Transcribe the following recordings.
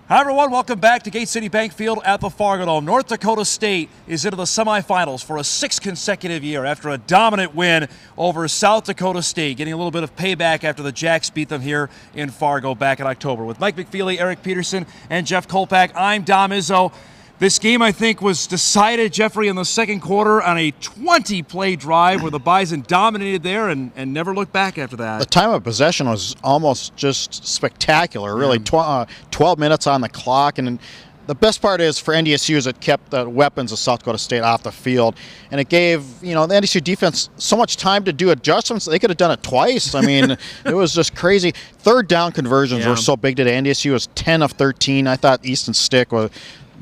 Hi everyone, welcome back to Gate City Bank Field at the Fargo Dome. North Dakota State is into the semifinals for a 6th consecutive year after a dominant win over South Dakota State, getting a little bit of payback after the Jacks beat them here in Fargo back in October. With Mike McFeely, Eric Peterson, and Jeff Kolpack, I'm Dom Izzo. This game, I think, was decided, Jeffrey, in the second quarter on a 20-play drive where the Bison dominated there and never looked back after that. The time of possession was almost just spectacular, really. 12 minutes on the clock. And the best part is for NDSU is it kept the weapons of South Dakota State off the field. And it gave, the NDSU defense so much time to do adjustments. They could have done it twice. I mean, it was just crazy. Third down conversions were so big today. NDSU was 10 of 13. I thought Easton Stick was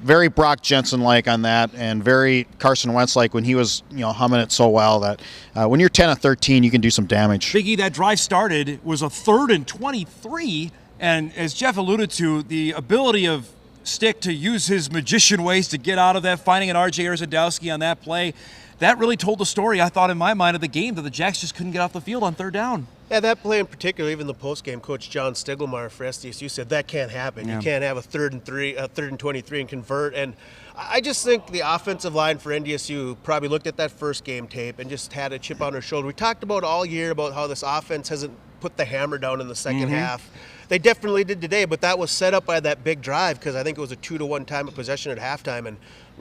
very Brock Jensen-like on that, and very Carson Wentz-like when he was, humming it so well that when you're 10 of 13, you can do some damage. Big E, that drive started, was a 3rd and 23, and as Jeff alluded to, the ability of Stick to use his magician ways to get out of that, finding an R.J. Erzadowski on that play, that really told the story, I thought, in my mind, of the game, that the Jacks just couldn't get off the field on 3rd down. Yeah, that play in particular, even the postgame coach John Stiglmeyer for SDSU said that can't happen. You can't have a 3rd and 23 and convert. And I just think the offensive line for NDSU probably looked at that first game tape and just had a chip on their shoulder. We talked about all year about how this offense hasn't put the hammer down in the second half. They definitely did today, but that was set up by that big drive because I think it was a 2-to-1 time of possession at halftime. And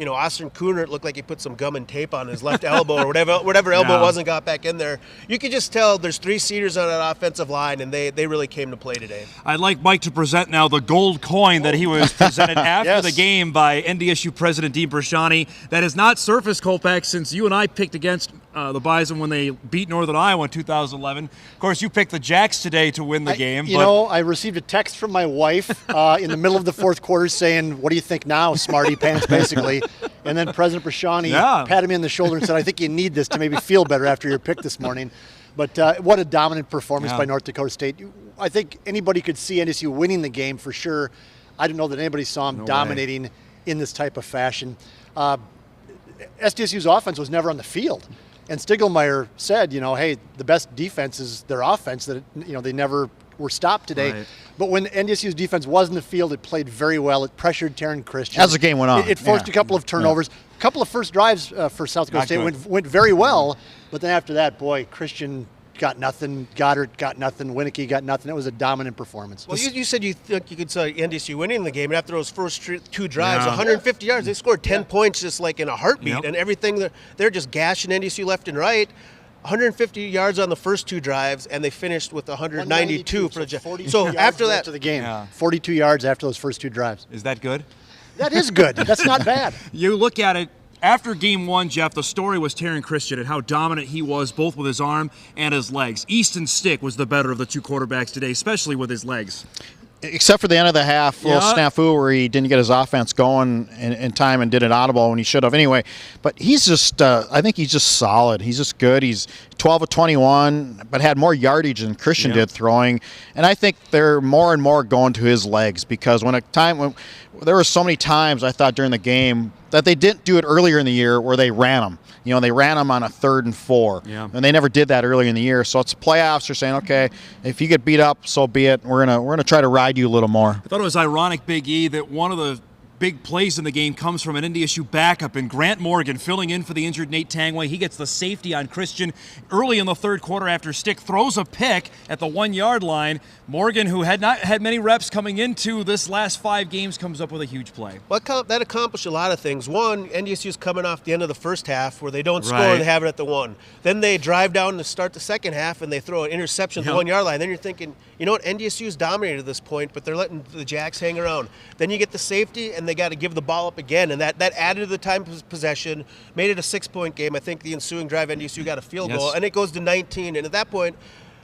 Austin Cooner, it looked like he put some gum and tape on his left elbow or whatever elbow it was and got back in there. You could just tell there's 3 Cedars on that offensive line, and they really came to play today. I'd like Mike to present now the gold coin that he was presented after the game by NDSU President Dean Brashani. That has not surfaced, Kolpack, since you and I picked against the Bison when they beat Northern Iowa in 2011. Of course, you picked the Jacks today to win the game. I received a text from my wife in the middle of the 4th quarter saying, "What do you think now, smarty pants," basically. And then President Brashani patted me on the shoulder and said, "I think you need this to maybe feel better after your pick this morning." But what a dominant performance by North Dakota State. I think anybody could see NDSU winning the game for sure. I don't know that anybody saw them dominating in this type of fashion. SDSU's offense was never on the field. And Stiglmeyer said, hey, the best defense is their offense, that, they never were stopped today. Right. But when NDSU's defense was in the field, it played very well. It pressured Taryn Christian. As the game went on. It forced a couple of turnovers. A couple of first drives for South Dakota State went very well. But then after that, boy, Christian got nothing. Goddard got nothing. Winnicky got nothing. It was a dominant performance. Well, you said you think you could say NDSU winning the game, and after those first 2 drives, 150 yards, they scored 10 points just like in a heartbeat, and everything, they're just gashing NDSU left and right. 150 yards on the first 2 drives, and they finished with 192 for the Jacks. So after that, to the game, 42 yards after those first 2 drives. Is that good? That is good. That's not bad. You look at it. After game 1, Jeff, the story was Taryn Christian and how dominant he was both with his arm and his legs. Easton Stick was the better of the 2 quarterbacks today, especially with his legs. Except for the end of the half, little snafu where he didn't get his offense going in time and did an audible when he should have anyway. But he's just, I think he's just solid. He's just good. He's 12 of 21, but had more yardage than Christian did throwing. And I think they're more and more going to his legs because when there were so many times I thought during the game that they didn't do it earlier in the year where they ran them. They ran them on a 3rd and 4. And they never did that earlier in the year. So it's playoffs. They're saying, okay, if you get beat up, so be it. We're gonna try to ride you a little more. I thought it was ironic, Big E, that one of the big plays in the game comes from an NDSU backup and Grant Morgan filling in for the injured Nate Tangway. He gets the safety on Christian early in the 3rd quarter after Stick throws a pick at the 1-yard line. Morgan, who had not had many reps coming into this last 5 games, comes up with a huge play. Well, that accomplished a lot of things. One, NDSU's coming off the end of the first half where they don't score and they have it at the 1. Then they drive down to start the second half and they throw an interception at the 1-yard line. Then you're thinking, NDSU's dominated at this point, but they're letting the Jacks hang around. Then you get the safety and they got to give the ball up again, and that added to the time of possession, made it a 6-point game. I think the ensuing drive, NDSU got a field goal, and it goes to 19. And at that point,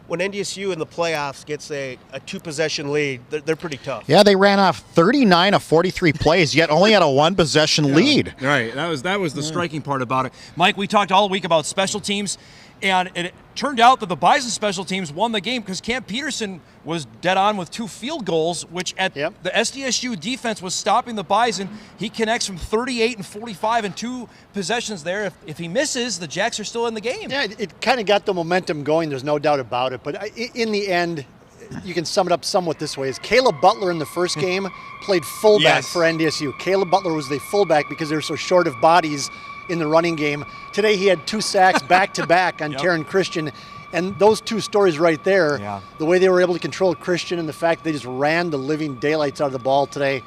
when NDSU in the playoffs gets a 2-possession lead, they're pretty tough. Yeah, they ran off 39 of 43 plays, yet only had a 1-possession lead. Right, that was the striking part about it. Mike, we talked all week about special teams, and it turned out that the Bison special teams won the game because Cam Peterson was dead on with 2 field goals, which at the SDSU defense was stopping the Bison. He connects from 38 and 45 in 2 possessions there. If he misses, the Jacks are still in the game. Yeah, it kind of got the momentum going. There's no doubt about it. But in the end, you can sum it up somewhat this way: is Caleb Butler in the first game played fullback for NDSU. Caleb Butler was the fullback because they were so short of bodies in the running game. Today he had 2 sacks back-to-back on Taryn Christian. And those 2 stories right there, the way they were able to control Christian and the fact they just ran the living daylights out of the ball today,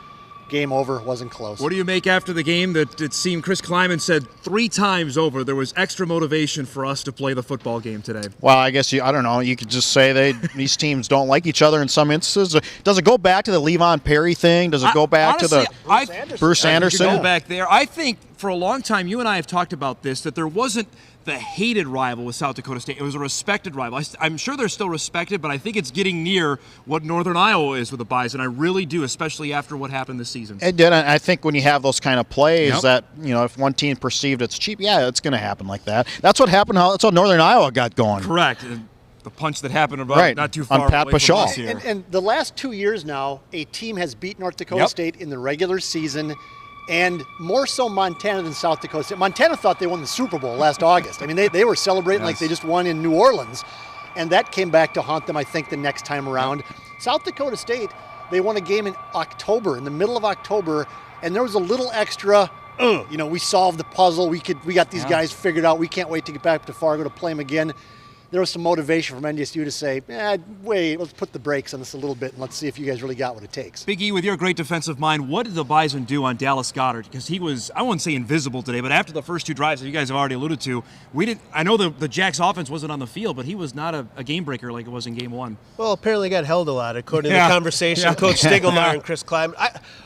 game over, wasn't close. What do you make after the game that it seemed Chris Kleiman said 3 times over there was extra motivation for us to play the football game today? Well, I guess I don't know. You could just say these teams don't like each other in some instances. Does it go back to the Levon Perry thing? Does it go back to the Bruce Anderson? Go back there. I think for a long time, you and I have talked about this, that there wasn't the hated rival with South Dakota State. It was a respected rival. I'm sure they're still respected, but I think it's getting near what Northern Iowa is with the Bison. I really do, especially after what happened this season. It did. I think when you have those kind of plays that, if one team perceived it's cheap, it's going to happen like that. That's what happened. That's how Northern Iowa got going. Correct. The punch that happened about not too far on Pat away from us Pashaw. here. And the last 2 years now, a team has beat North Dakota State in the regular season, and more so Montana than South Dakota State. Montana thought they won the Super Bowl last August. I mean, they were celebrating like they just won in New Orleans, and that came back to haunt them, I think, the next time around. South Dakota State, they won a game in October, in the middle of October, and there was a little extra, we solved the puzzle. We got these guys figured out. We can't wait to get back to Fargo to play them again. There was some motivation from NDSU to say, wait, let's put the brakes on this a little bit and let's see if you guys really got what it takes. Big E, with your great defensive mind, what did the Bison do on Dallas Goddard? Because he was, I wouldn't say invisible today, but after the first 2 drives that you guys have already alluded to, I know the Jacks offense wasn't on the field, but he was not a game breaker like it was in game 1. Well, apparently got held a lot, according to the conversation. Coach Stiglmeyer and Chris Kleiman.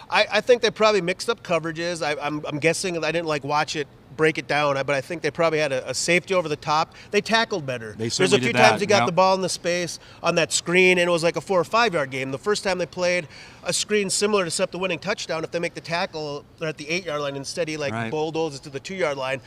I think they probably mixed up coverages. I'm guessing, I didn't watch it, break it down, but I think they probably had a safety over the top. They tackled better. There's a few times they got the ball in the space on that screen, and it was like a 4 or 5 yard game. The first time they played a screen similar to set the winning touchdown, if they make the tackle, they're at the 8 yard line. Instead, he bulldozes to the 2 yard line.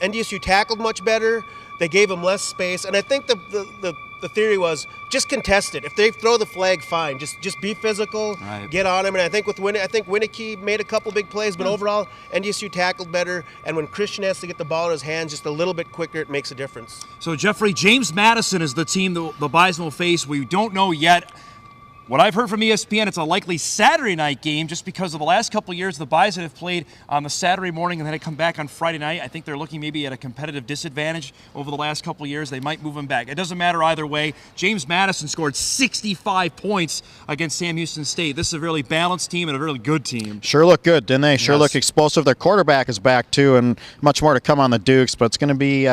NDSU tackled much better. They gave him less space, and I think the theory was just contest it. If they throw the flag, fine. Just be physical, get on him. And I think with Winicky made a couple big plays, but overall NDSU tackled better. And when Christian has to get the ball in his hands just a little bit quicker, it makes a difference. So Jeffrey, James Madison is the team the Bison will face. We don't know yet. What I've heard from ESPN, it's a likely Saturday night game just because of the last couple of years the Bison have played on the Saturday morning and then they come back on Friday night. I think they're looking maybe at a competitive disadvantage over the last couple of years. They might move them back. It doesn't matter either way. James Madison scored 65 points against Sam Houston State. This is a really balanced team and a really good team. Sure look good, didn't they? Sure look explosive. Their quarterback is back too, and much more to come on the Dukes, but it's going to be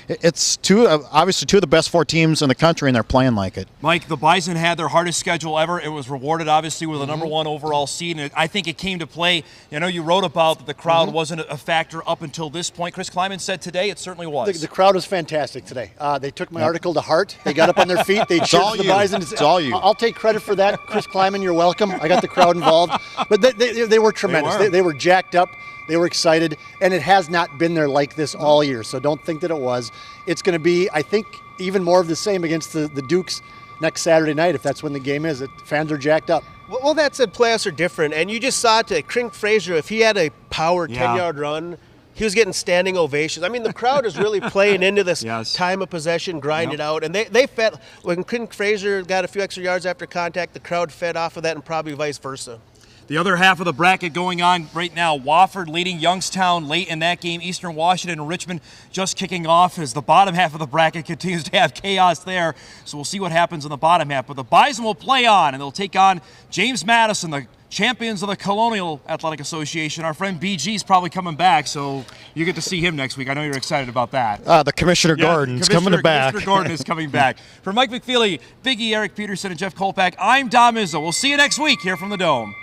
it's obviously 2 of the best 4 teams in the country, and they're playing like it. Mike, the Bison had their hardest schedule ever. It was rewarded obviously with a number 1 overall seed, and I think it came to play. You wrote about that the crowd wasn't a factor up until this point. Chris Kleiman said today it certainly was. The crowd was fantastic today. They took my article to heart. They got up on their feet. They cheered for the Bison. It's all you. I'll take credit for that. Chris Kleiman, you're welcome. I got the crowd involved. But they were tremendous. They were jacked up. They were excited, and it has not been there like this all year, so don't think that it was. It's going to be, I think, even more of the same against the Dukes next Saturday night, if that's when the game is. Fans are jacked up. Well, that said, playoffs are different, and you just saw it to Crink Fraser. If he had a power 10-yard run, he was getting standing ovations. I mean, the crowd is really playing into this time of possession, grind it out, and they fed. When Crink Fraser got a few extra yards after contact, the crowd fed off of that, and probably vice versa. The other half of the bracket going on right now, Wofford leading Youngstown late in that game. Eastern Washington and Richmond just kicking off as the bottom half of the bracket continues to have chaos there. So we'll see what happens in the bottom half. But the Bison will play on, and they'll take on James Madison, the champions of the Colonial Athletic Association. Our friend BG's probably coming back, so you get to see him next week. I know you're excited about that. The Commissioner Gordon's coming back. Commissioner Gordon is coming back. For Mike McFeely, Big E, Eric Peterson, and Jeff Kolpack, I'm Dom Izzo. We'll see you next week here from the Dome.